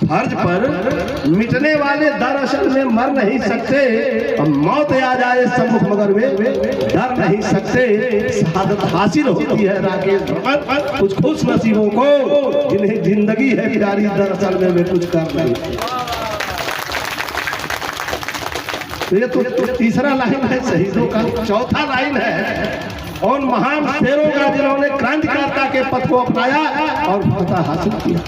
फर्ज पर मिटने वाले दरअसल में मर नहीं सकते, और मौत आ जाए सम्मुख मगर वे डर नहीं सकते। शहादत हासिल होती है राकेश भ्रमर कुछ खुश नसीबों को जिन्हें जिंदगी है प्यारी, दरअसल में वे कुछ कर नहीं। तो ये तो तीसरा लाइन है शहीदों का। चौथा लाइन है उन महान शेरों का जिन्होंने क्रांतिकारिता के पथ को अपनाया और फतह हासिल किया।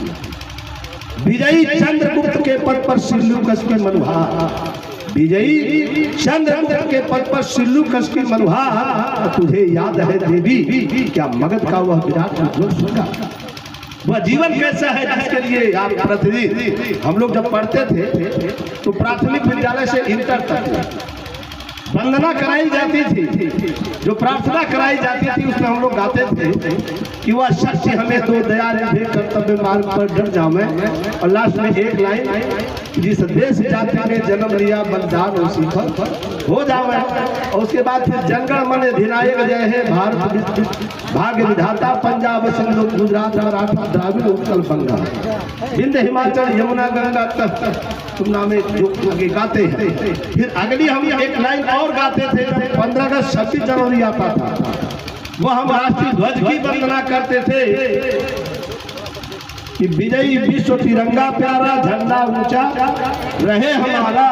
विजयी चंद्रगुप्त के पद पर सिल्लूकस के मनुहार, विजयी चंद्रगुप्त के पद पर सिल्लूकस की मनुहार। तुझे याद है देवी क्या मगध का वह विराट उज्ज्वल सूर्य, वह जीवन कैसा है जिसके लिए आप प्रतिदिन, हम लोग जब पढ़ते थे तो प्राथमिक विद्यालय से इंटर तक वंदना कराई जाती थी, जो प्रार्थना कराई जाती थी उसमें हम लोग गाते थे कि वह शक्ति हमें दो दया निभे कर्तव्य मार्ग पर डट जावे, और लास्ट में एक लाइन जिस देश जाति में जन्म लिया बलिदान उसी पर हो जावे। और उसके बाद फिर जनगण मन अधिनायक जय है भारत भाग्य विधाता, पंजाब सिंधु गुजरात मराठा द्राविड़ उत्कल बंगा, विंध्य हिमाचल यमुना गंगा तक तुम नामे जो गाते हैं। फिर अगली हम एक लाइन और गाते थे, 15 अगस्त 26 जनवरी आता था, वो हम राष्ट्रीय ध्वज की वंदना करते थे कि विजयी विश्व तिरंगा प्यारा, झंडा ऊंचा रहे हमारा,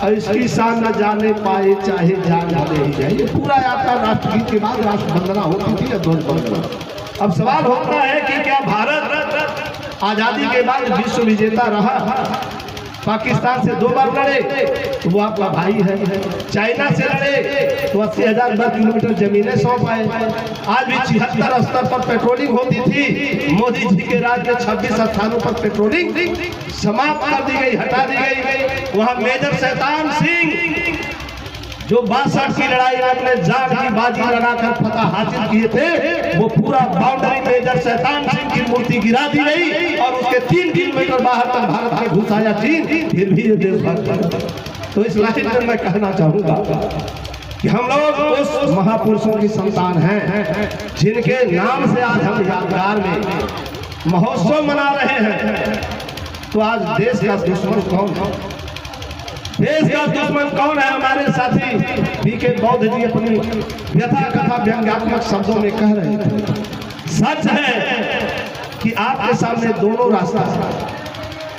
और इसकी शान न जाने पाए चाहे जान ही जाए। पूरा आपका राष्ट्रगीत के बाद राष्ट्र वंदना होती थी ध्वज वंदना। अब सवाल होता है कि क्या भारत आजादी के बाद विश्व विजेता रहा? पाकिस्तान से 2 बार लड़े तो वो आपका भाई है, चाइना से लड़े तो 80,000 वर्ग किलोमीटर जमीनें सौंप आए। आज भी 76 स्तर पर पेट्रोलिंग होती थी, मोदी जी के राज में 26 स्थानों पर पेट्रोलिंग समाप्त कर दी गई, हटा दी गई। वहाँ मेजर शैतान सिंह जो 62 की लड़ाई में अपने जान की बाजी लगाकर फतह हासिल किए थे, वो पूरा बाउंड्री मेजर शैतान सिंह की मूर्ति गिरा दी गई और उसके 3 किलोमीटर बाहर तक भारत में घुसाया चीन, फिर भी ये देश भक्त। तो इस लाइन में मैं कहना चाहूंगा कि हम लोग उस महापुरुषों की संतान हैं जिनके नाम से आज हम यादगार में महोत्सव मना रहे हैं। तो आज देश का दुश्मन कौन है? देश का दुश्मन कौन है? हमारे साथी बीके बौद्ध जी अपनी व्यथा कथा व्यंग्यात्मक शब्दों में कह रहे थे। सच है कि आपके सामने दोनों रास्ता,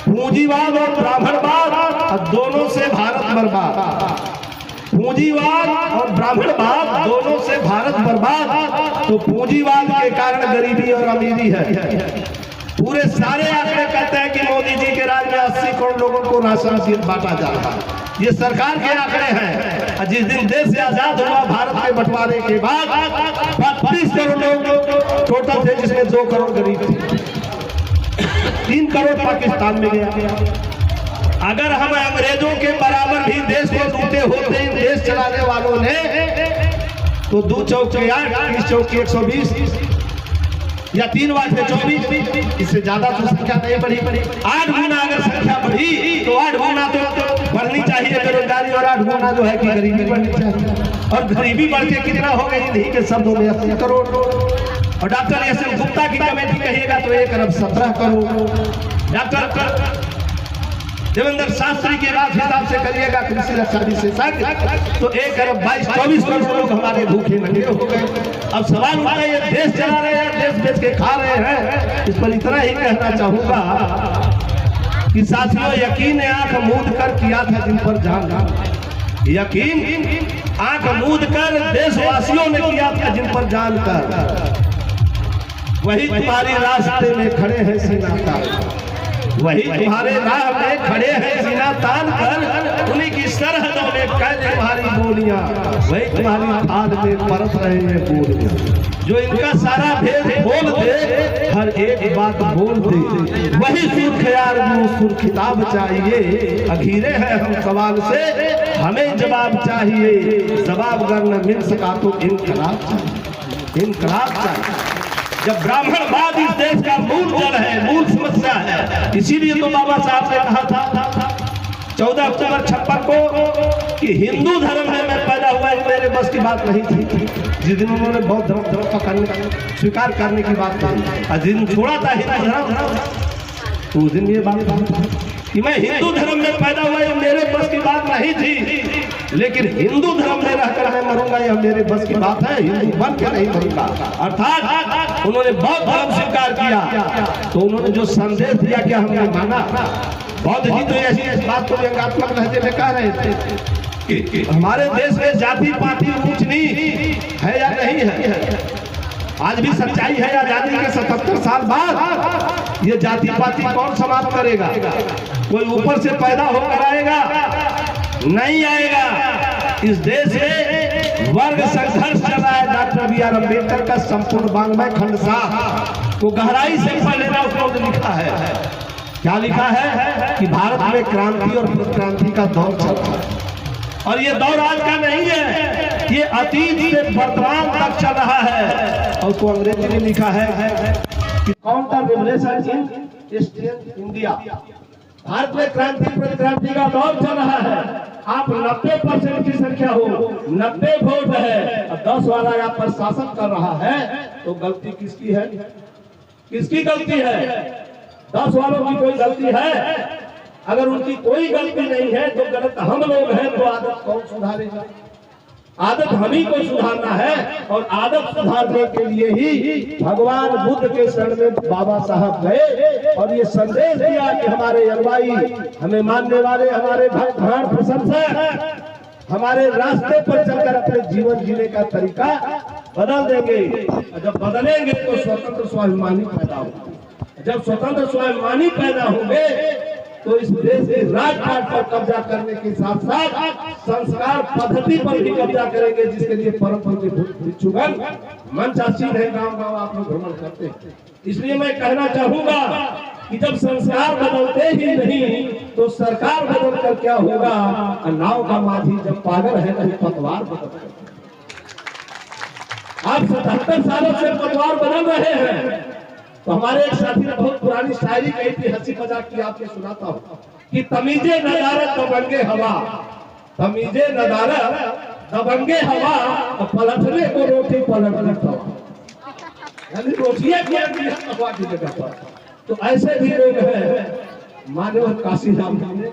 पूंजीवाद और ब्राह्मणवाद, और दोनों से भारत बर्बाद। पूंजीवाद और ब्राह्मणवाद दोनों से भारत बर्बाद। तो पूंजीवाद के कारण गरीबी और अमीरी है। पूरे सारे आंकड़े कहते हैं कि मोदी जी के राज में 80 करोड़ लोगों को राशन बांटा जा रहा है। ये सरकार के आंकड़े हैं। जिस दिन देश से आजाद हुआ भारत के बंटवारे के बाद 32 करोड़ लोग टोटल थे, जिसमें 2 करोड़ गरीब थे, 3 करोड़ पाकिस्तान में गया। अगर हम अंग्रेजों के बराबर भी देश को लूटे होते देश चलाने वालों ने, तो 2 चौके 8, 30 चौके 120 या 3 वाटे 24, इससे ज्यादा तो संख्या नहीं बढ़ी। 8 गुना अगर संख्या बढ़ी तो 8 गुना तो बढ़नी चाहिए बेरोजगारी, और 8 गुना जो है कि गरीबी बढ़नी चाहिए। और गरीबी बढ़ के कितना हो गई? नहीं के शब्दों में 80 करोड़। और डॉक्टर एस एन गुप्ता की कमेटी कहिएगा तो 1 अरब 17 करोड़। डॉक्टर देवेंद्र शास्त्री के राज हिसाब से करिएगा कृषि रक्षा विशेषज्ञ तो 1 अरब 22-24 करोड़ लोग हमारे भूखे नंगे हो गए। अब सवाल उठा है, ये देश चला रहे हैं, देश बेच के खा रहे हैं। इस पर इतना ही कहना चाहूंगा कि साथियों, यकीन आंख मूंद कर किया था जिन पर जान, यकीन आंख मूंद कर देशवासियों ने किया था जिन पर जान कर, वही तुम्हारी रास्ते में खड़े हैं सीना तान, वही तुम्हारे राह में खड़े हैं सीना तान कर, उन्हीं की सरहदों में कैद तुम्हारी बोलियां, वही तुम्हारी थाल में परत रहे हैं बोलियां। जो इनका सारा भेद बोल दे, हर एक बात बोल दे, वही सुर्खियार सुर खिताब चाहिए। अखीरे हैं हम सवाल से, हमें जवाब चाहिए, जवाब अगर न मिल सका तो इनकलाब चाहिए, इनकलाब चाहिए। जब ब्राह्मणवाद इस देश का मूल जड़ है, मूल समस्या है, इसीलिए तो बाबा साहब ने कहा था 14 अक्टूबर 56 को कि हिंदू धर्म में मैं पैदा हुआ, मेरे बस की बात नहीं थी। जिस दिन उन्होंने बौद्ध धर्म पकड़ने स्वीकार करने की बात की, जिस दिन छोड़ा था हिंदू धर्म, तो उस दिन ये बात कि मैं हिंदू धर्म में पैदा हुआ, ये मेरे बस की बात नहीं थी, लेकिन हिंदू धर्म में रहकर मैं मरूंगा, यह मेरे बस की बात है, हिंदू बन के नहीं मरूंगा। अर्थात उन्होंने बौद्ध धर्म स्वीकार किया, तो उन्होंने जो संदेश दिया क्या हमने माना। बौद्ध जी तो ऐसी इस बात को व्यंग्यात्मक लहजे में कह रहे थे कि हमारे देश में जाति पाति ऊंच नीच है या नहीं है। आज भी सच्चाई है, आजादी के 77 साल बाद ये जाति पाति कौन समाप्त करेगा? कोई ऊपर से पैदा होकर आएगा? नहीं आएगा। इस देश में वर्ग संघर्ष चल रहा है। Doctor B.R. अम्बेडकर का संपूर्ण वाङ्मय खंड साहब को गहराई से पढ़ लेना, उसको लिखा है, क्या लिखा है कि भारत में क्रांति और क्रांति का दौर चल रहा है, और ये दौर आज का नहीं है, ये अतीत से वर्तमान तक चल रहा है। और उसको अंग्रेजी में लिखा है कि counter revolution in eastern India. Bharat में क्रांति प्रतिक्रांति का दौर चल रहा है। आप 90% की संख्या हो, 90 वोट है, और 10 वाला आप पर शासन कर रहा है, तो गलती किसकी है? किसकी गलती है? 10 वालों की कोई गलती है? अगर उनकी कोई गलती नहीं है तो गलत हम लोग हैं, तो आदत कौन सुधारेगा? आदत हम ही को सुधारना है, और आदत सुधारने के लिए ही भगवान बुद्ध के शरण में बाबा साहब गए और ये संदेश दिया कि हमारे अनुयायी, हमें मानने वाले, हमारे भगवान प्रशंसक हमारे रास्ते पर चलकर अपने जीवन जीने का तरीका बदल देंगे। जब बदलेंगे तो स्वतंत्र स्वाभिमानी पैदा होंगे। जब स्वतंत्र स्वाभिमानी पैदा होंगे तो इस देश के राजपाट पर कब्जा करने के साथ साथ संस्कार पद्धति पर भी कब्जा करेंगे, जिसके लिए परम पूज्य भिक्षुगण मंचासीन है, गांव गांव आप लोग भ्रमण करते हैं। इसलिए मैं कहना चाहूंगा कि जब संस्कार बदलते ही नहीं तो सरकार बदल कर क्या होगा? नाव का माझी जब पागल है नहीं पतवार बदल कर। आप 77 सालों से पतवार बदल रहे हैं। तो हमारे एक साथी ने बहुत पुरानी शायरी कही थी, हंसी मजाक की, आपके सुनाता हूँ कि तमीजे नदारत दबंगे हवा, तमीजे नदारत दबंगे हवा, तो पलटने को रोटी पलटने तवा, यानी रोटियां की जगह पर। तो ऐसे भी लोग हैं। मानव काशी राम ने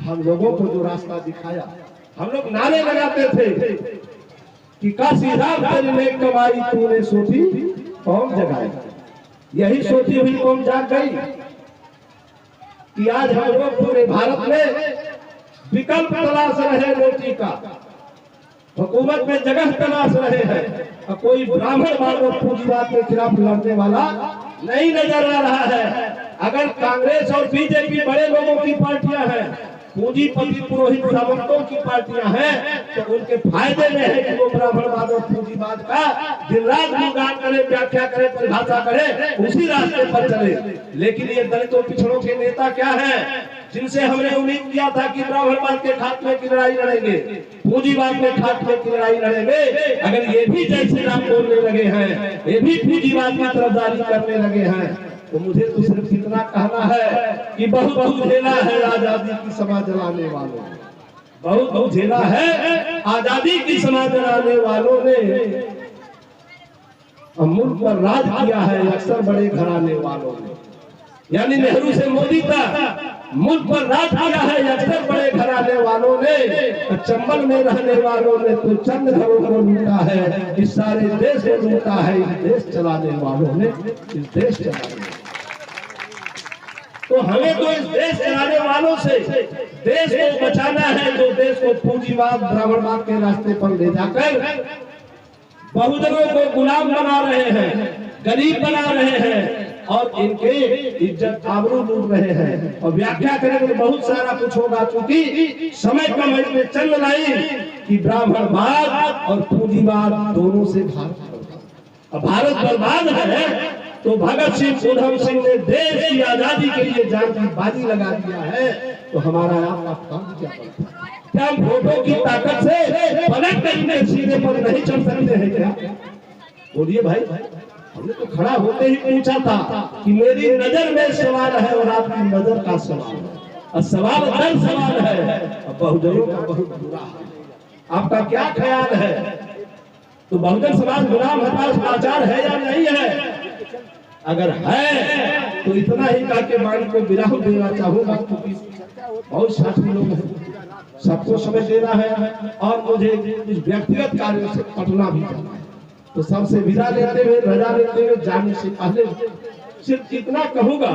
हम लोगों को जो रास्ता दिखाया, हम लोग नारे लगाते थे कि काशी राम तेरी नेक कमाई तूने सोची कौन जगाई। यही सोची हुई कौम जाग गई कि आज हम लोग पूरे भारत में विकल्प तलाश रहे रोटी का, हुकूमत में जगह तलाश रहे हैं, और कोई ब्राह्मण मानव पूंजीवाद के खिलाफ लड़ने वाला नहीं नजर आ रहा है। अगर कांग्रेस और बीजेपी बड़े लोगों की पार्टियां हैं, पूंजीपति पुरोहित सामंतों की पार्टियां हैं, तो उनके फायदे में है कि वो ब्राह्मणवाद और पूंजीवाद का दिन रात गुणगान करे, व्याख्या करे, परिभाषा करे, उसी रास्ते पर चले। लेकिन ये दलितों पिछड़ों के नेता क्या हैं, जिनसे हमने उम्मीद किया था कि ब्राह्मणवाद के खात्मे की लड़ाई लड़ेंगे, पूंजीवाद के खात्मे की लड़ाई लड़ेंगे, अगर ये भी जैसे राम बोलने लगे हैं, ये भी पूंजीवाद की तरफदारी करने लगे हैं, तो मुझे तो सिर्फ इतना कहना है कि बहुत बहुत झेला है आजादी की समा जलाने वालों ने, बहुत बहुत झेला है आजादी की समा जलाने वालों ने। मुल्क पर राज किया है अक्सर बड़े घराने वालों ने, यानी नेहरू से मोदी तक मुल्क पर राज किया है अक्सर बड़े घराने वालों ने। चंबल में रहने वालों ने तो चंद घरों को लूटा है, इस सारे देश को लूटा है इस देश चलाने वालों ने, इस देश चलाने। तो हमें तो इस देश चलाने वालों से देश को बचाना है, जो देश को पूंजीवाद ब्राह्मणवाद के रास्ते पर ले जाकर बहुजनों को गुलाम बना रहे हैं, गरीब बना रहे हैं, और इनके इज्जत आबरू लूट रहे हैं। और व्याख्या करेंगे बहुत सारा कुछ होगा, चूंकि समय कम है, में चल लाई कि ब्राह्मणवाद और पूंजीवाद दोनों से भारत बर्बाद है। तो भगत सिंह उधम सिंह ने देश की आजादी के लिए जान की बाजी लगा दिया है, तो हमारा आपका काम क्या बनता है? क्या हम वोटों की ताकत से पलट कर सीधे पर नहीं चल सकते हैं क्या? बोलिए भाई, हमने तो खड़ा होते ही पूछा था कि मेरी नजर में सवाल है और आपकी नजर का सवाल है, और सवाल दर सवाल है, और बहुजनों का बहुत बुरा है। आपका क्या ख्याल है? तो बहुजन समाज गुलाम हताश लाचार है या नहीं है? अगर है तो इतना ही कहा के वाणी को विराम देना चाहूंगा, क्योंकि बहुत साथी लोग हैं, सबको समय देना है और मुझे इस व्यक्तिगत कार्यों से पटना भी जाना है। तो सबसे विदा लेते हुए, रजा लेते हुए जाने से पहले सिर्फ इतना कहूंगा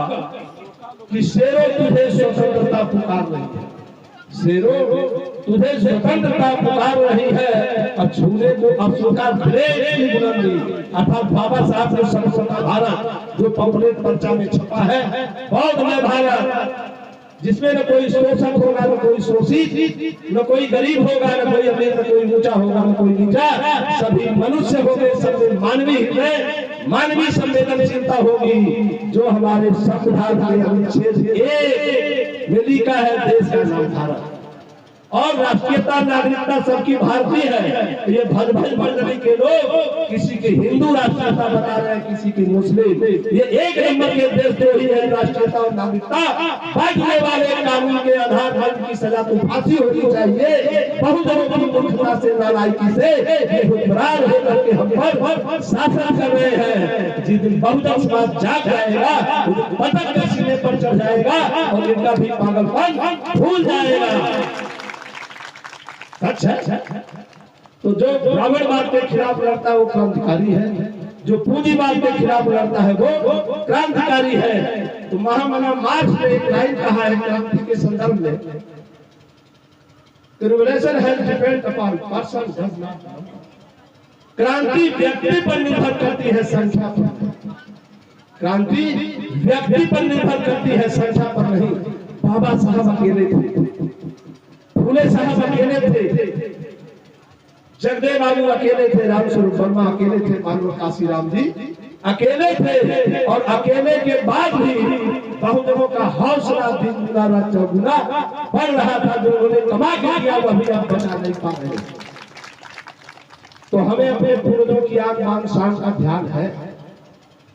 कि शेरों तुझे स्वतंत्रता पुकार रही है, शेरों तुझे स्वतंत्रता पुकार रही है, और छूने को अफ्रीका ब्रेक की बुलंदी अर्थात बाबा साहब ने स्वतंत्रता भारत जो पॉपुलेट पर्चा में छपा है, बौद्ध भारत, जिसमें न कोई शोषक होगा, न कोई शोषित, न कोई गरीब होगा, न कोई अमीर, न कोई ऊंचा होगा, न कोई नीचा, सभी मनुष्य होंगे, सब मानवीय हृदय, मानवीय संवेदनशीलता होगी, जो हमारे संविधान के अनुच्छेद 1 में लिखा है, देश का नाम भारत और राष्ट्रीयता नागरिकता सबकी भारतीय है। ये भज भज मंडली के लोग किसी के हिंदू राष्ट्रीयता बता रहे हैं, किसी की मुस्लिम, ये एक नंबर के देश जो ही है राष्ट्रीयता और नागरिकता बांटने वाले कानून के आधार पर की सजा तो फांसी होनी चाहिए। बहुजनों की मूर्खता से, नालायकी से ये हुक्मरान होकर के हम पर शासन कर रहे हैं। जिस दिन बहुजन समाज जाग जाएगा, पटक कर सीने पर चढ़ जाएगा और इनका भी पागलपन भूल जाएगा। अच्छा, तो जो ब्राह्मणवाद के खिलाफ लड़ता है वो क्रांतिकारी है, जो पूंजीवाद के खिलाफ लड़ता है वो क्रांतिकारी है। तो महामना मार्क्स ने एक लाइन कहा है क्रांति के संदर्भ में, revolution has depend upon person does not. क्रांति व्यक्ति पर निर्भर करती है, संख्या पर। क्रांति व्यक्ति पर निर्भर करती है, संख्या पर नहीं। बाबा साहब अकेले थे, फूले साहब अकेले थे, जगदेव बाबू अकेले थे, रामस्वरूप वर्मा अकेले थे, मानव काशीराम जी अकेले थे, और अकेले के बाद भी बहुजनों का हौसला दिन गुना रात चौगुना बढ़ रहा था। जो उन्होंने कमा के किया वो अभी आप बचा नहीं पा रहे। तो हमें अपने पूर्वजों की आन बान शान का ध्यान है,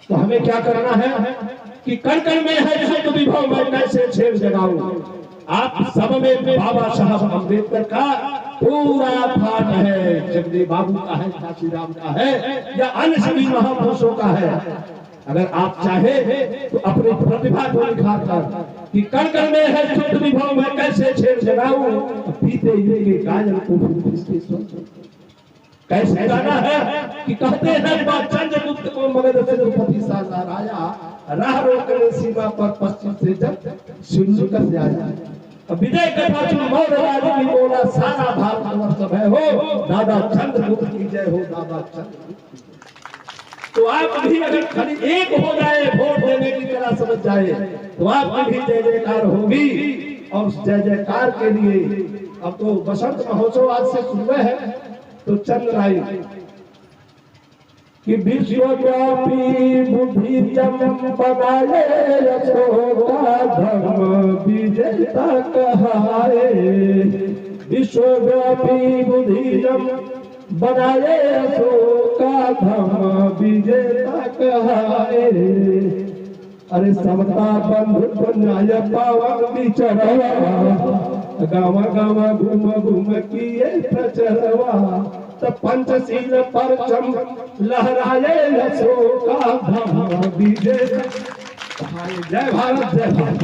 तो हमें क्या करना है कि कण कण में है शुद्ध विभव, मैं कैसे छेड़ जगाऊं। आप सब में बाबा साहब अम्बेडकर का पूरा पाठ है, जगदेव बाबू का है, काशीराम का है, या अन्य सभी महापुरुषों का है। अगर आप चाहे तो अपनी प्रतिभा को निखार कर कि कण कण में है शुद्ध विभव, मैं कैसे छेड़ जगाऊं, पीते हुए के गायन को कैसे गाना है कि कहते हैं चंद्रगुप्त को मगध से द्रौपदी साजार आया, राह रोकने सीमा पर पश्चिम से जब सिंधु कर जाया। विजय कथा मौर्य राजा की बोला, सारा भारतवर्ष है हो, दादा चंद्रगुप्त की जय हो, दादा चंद्रगुप्त। तो आप भी अगर खाली एक हो जाए, वोट देने की तरह समझ जाए, तो आपकी भी जय जयकार होगी। और उस जय जयकार के लिए अब तो बसंत महोत्सव आज से शुरू है, तो चंद राय कि विश्वव्यापी बुद्धि जम बनाए, अशोका धर्म विजेता कहाए। विश्वव्यापी बुद्धि जम बनाए, अशोका धर्म विजेता कहाए। अरे समता बंधुत्व न्याय पावन विचरवा, गावा गावा घूम घूम किए प्रचरवा। तो पंचशील परचम लहराए, अशोका धर्म विजेता। जय भारत, जय भारत।